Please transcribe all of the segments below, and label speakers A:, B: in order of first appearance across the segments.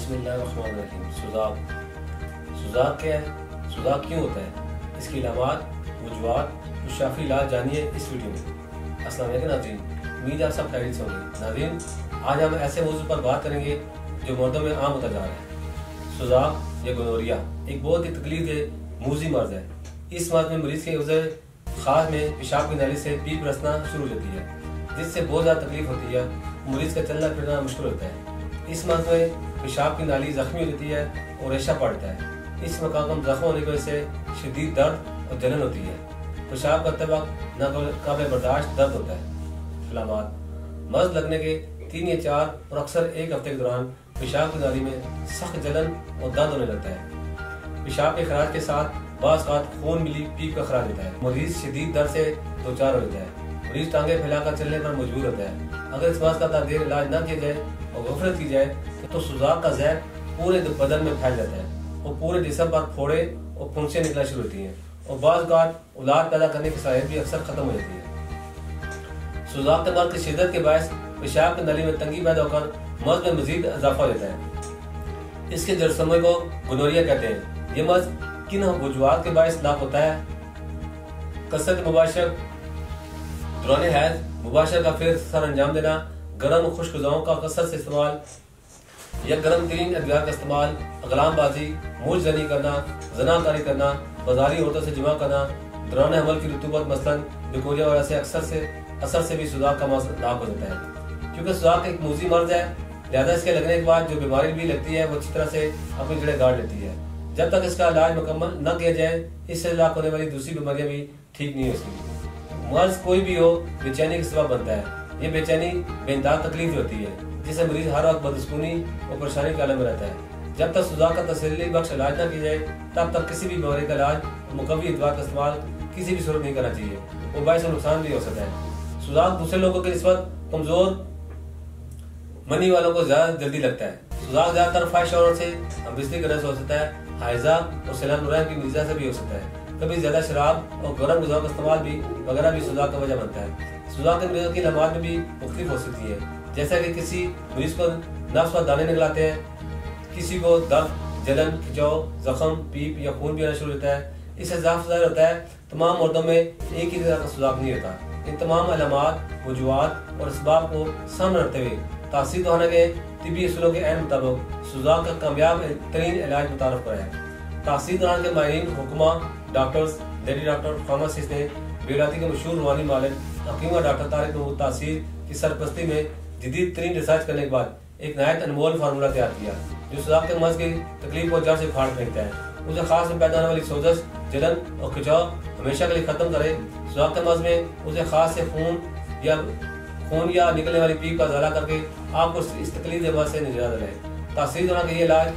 A: बिस्मिल्लाहिर्रहमानिर्रहीम। सुजाक क्या है? सुजाक क्यों होता है? इसकी अलामात, वजूहात, शाफी इलाज जानिए इस वीडियो में। अस्सलाम वालेकुम नाज़रीन, उम्मीद आप सब खैरियत से होंगे। नाज़रीन, आज हम ऐसे मौजू पर बात करेंगे जो मर्दों में आम होता जा रहा है। सुजाक या गोनोरिया एक बहुत ही तकलीफ मूजी मर्ज है। इस मर्ज में मरीज के उज़र खास में पेशाब की नाली से पीप रसना शुरू हो जाती है, जिससे बहुत ज़्यादा तकलीफ होती है। मरीज का चलना फिरना मुश्किल होता है। इस मर्ज में पेशाब की नाली जख्मी हो जाती है और रेशा पड़ता है। इस मकाम जख्म होने की वजह से शदीद दर्द और जलन होती है। पेशाब करते वक्त नाकाबिल बर्दाश्त दर्द होता है। अलामात: मर्ज लगने के 3 या 4 और अक्सर 1 हफ्ते के दौरान पेशाब की नाली में सख्त जलन और दर्द होने लगता है। पेशाब के खराज के साथ बाज़ खून मिली पीप का खराज होता है। मरीज शदीद दर्द से दो चार हो जाता है। मरीज टांगे फैलाकर चलने पर मजबूर होता है। अगर इस बात का देर इलाज न किया जाए और गफलत की जाए तो सुजाक का जहर पूरे बदन में फैल जाता है और पूरे जिस्म पर फोड़े और फुंसियाँ निकलना शुरू होती हैं और बाज़ औलाद पैदा करने की सलाहियत भी अक्सर खत्म हो जाती है। सुजाक के मर्ज की शिद्दत के बायस पेशाब की नली में तंगी पैदा होकर मर्ज में मजीद इजाफा हो जाता है। इसके जरसमे को गोनोरिया कहते हैं। ये मर्ज किन वजूहात के बायस लाक होता है? कसरत मुबाशर, दौरान हैज मुबाशर का फिर सर अंजाम देना, गर्म खुश्क ग़िज़ाओं का कसरत से इस्तेमाल या गर्म तरीन अद्वियात का इस्तेमाल, अगलामबाजी, मुर्जनी करना, ज़नाकारी करना, बाजारी औरतों से जमा करना, दौरान हमल की रुतूबत मसलन बिकोरिया वगैरह से असर से भी सुजाक का मर्ज लाक हो जाता है। क्योंकि सुजाक एक मूजी मर्ज है, लिहाजा इसके लगने के बाद जो बीमारी भी लगती है वो अच्छी तरह से अपनी जड़ें गाड़ लेती है। जब तक इसका इलाज मुकम्मल न किया जाए, इससे लाक होने वाली दूसरी बीमारियां भी ठीक नहीं हो सकती। मर्ज कोई भी हो, बेचैनी का सबब बनता है। ये बेचैनी बेइंतहा तकलीफ होती है, जिससे मरीज हर वक्त बदसुकूनी और परेशानी के आलम में रहता है। जब तक सुजाक का तसल्ली बख्श इलाज न किया जाए, तब तक किसी भी बीमारी का इलाज और मुकव्वी अदवात का इस्तेमाल किसी भी सूरत नहीं करना चाहिए। वो बाइस नुकसान भी हो सकता है। सुजाक दूसरे लोगों की निस्बत कमजोर मनी वालों को ज्यादा जल्दी लगता है। सुजाक ज्यादातर फाहिश औरत से हमबिस्तरी करने से हो सकता है। हाइजा और सैलान की मिर्जा से भी हो सकता है। कभी ज्यादा शराब और गर्म ग़िज़ाओं का इस्तेमाल भी वगैरह भी सुजाक का वजह बनता है। सुजाक के मरीजों की अलामात में भी मुख्तलिफ हो सकती है, जैसा कि किसी मरीज को नफ्स पर दाने निकलाते हैं, किसी को दर्द, जलन, खिंचाव, जख्म, पीप या खून भी आना शुरू होता है। इससे साफ ज़ाहिर होता है तमाम मर्दों में एक ही तरह का सुजाक नहीं होता। इन तमाम अलामात, वजूहात और असबाब को सामने रखते हुए तासीर होने के तिब्बी असूलों के ऐन मुताबिक सुजाक का कामयाब तरीन इलाज मुतारफ पर है। तासीर दौरान के माहिरीन, हुक्मा, डॉक्टर्स, लेडी डॉक्टर, फार्मासिस्ट ने बेलाती के मशहूर रूहानी मालिक हकीम डॉक्टर तारिक महमूद तासीर की सरपरस्ती में जदीद तरीन रिसर्च करने के बाद एक नहायत अनमोल फार्मूला तैयार किया जो सुजाक के मर्ज की तकलीफ को जड़ से फाड़ फेंकता है। उसे खास में पैदा होने वाली सोजश, जलन और खिंचाव हमेशा के लिए खत्म करे। सुजाक के मर्ज में उसे खास से खून या निकलने वाली पीप का इजाला करके आपको इस तकलीफ के मर्ज से निजात रहे। तासीर दौरान का ये इलाज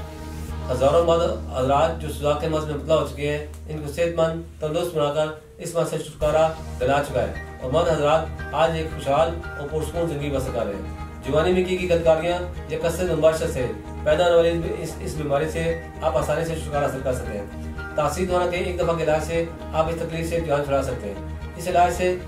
A: हजारों मर्द हजरात जो सुजाक के मर्ज में मुब्तला हो चुके हैं, इनको सेहतमंद तंदुरुस्त बनाकर इस मर्ज से छुटकारा दिला चुका है और मर्द हजरात आज एक खुशहाल और पुरसुकून जिंदगी बसर कर रहे हैं। जवानी में की गदकारियां या कसरत मुबाशर से पैदा होने वाली इस बीमारी से आप आसानी से छुटकारा हासिल कर सकते हैं। तासीर दौरान के एक दफा के इलाज से आप इस तकलीफ से जान छुड़ा सकते हैं। इस इलाज से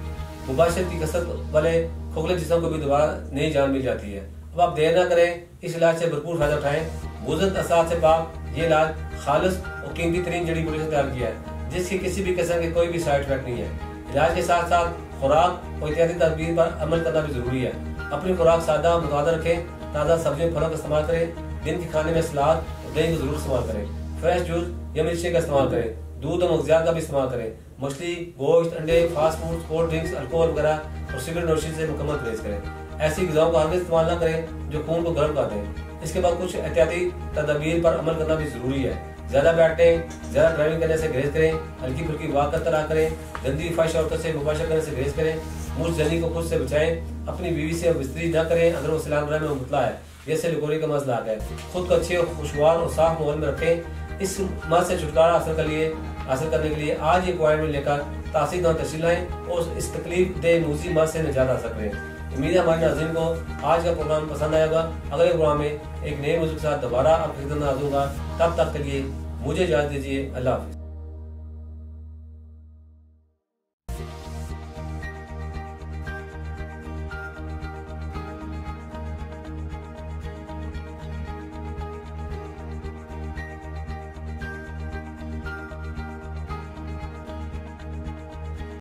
A: मुबाशर की कसरत वाले खोखले जिस्म को भी दोबारा नई जान मिल जाती है। अब आप देर न करें, इस इलाज से भरपूर फायदा उठाएं। मुज़त असरात से पाक ये इलाज खालिस और कीमती तरीन जड़ी बूटी से तैयार किया है, जिसकी किसी भी किस्म के कोई भी साइड इफेक्ट नहीं है। इलाज के साथ साथ खुराक और एहतियाती तदबीर पर अमल करना भी जरूरी है। अपनी खुराक सादा मुतवाज़िन रखें, ताज़ा सब्जियों फलों का इस्तेमाल करें, दिन के खाने में सलाद और दही को जरूर इस्तेमाल करें, फ्रेश जूस या मिर्ची का इस्तेमाल करें, दूध और मगज़ियात का भी इस्तेमाल करें, मछली, गोश्त, अंडे, fast food, cold drinks, alcohol वगैरह और सिगरेट नोशी से मुकम्मल परहेज करें। ऐसी ग़िज़ाओं का हरगिज़ इस्तेमाल न करें जो खून को गर्म कर दें। इसके बाद कुछ एहतियाती तदबीर पर अमल करना भी जरूरी है। ज्यादा बैठें, ज्यादा ड्राइविंग करने से गुरेज करें, हल्की फुल्की वाक करते रहा करें, गंदी फाहिश औरतों से मुबाशर करने से गुरेज करें, मुर्जनी को खुद से बचाएं, अपनी बीवी से बिस्तरी न करें अगर वो सलाम में मुतला है, जैसे लिकोरी का मर्ज लाक है। खुद को अच्छे और खुशगवार और साफ माहौल में रखें। इस मर्ज से छुटकारा हासिल करने के लिए आज ही अपॉइंटमेंट लेकर तासीर दौरान तशरीफ लाएं और इस तकलीफ दे मूजी मर्ज से निजात हासिल करें। उम्मीद है हमारे नाज़रीन को आज का प्रोग्राम पसंद आएगा। अगले प्रोग्राम में एक नए मौजूद के साथ दोबारा आपकी खिदमत में हाजिर होगा। तब तक के लिए मुझे इजाज़त दीजिए। अल्लाह हाफ़िज़।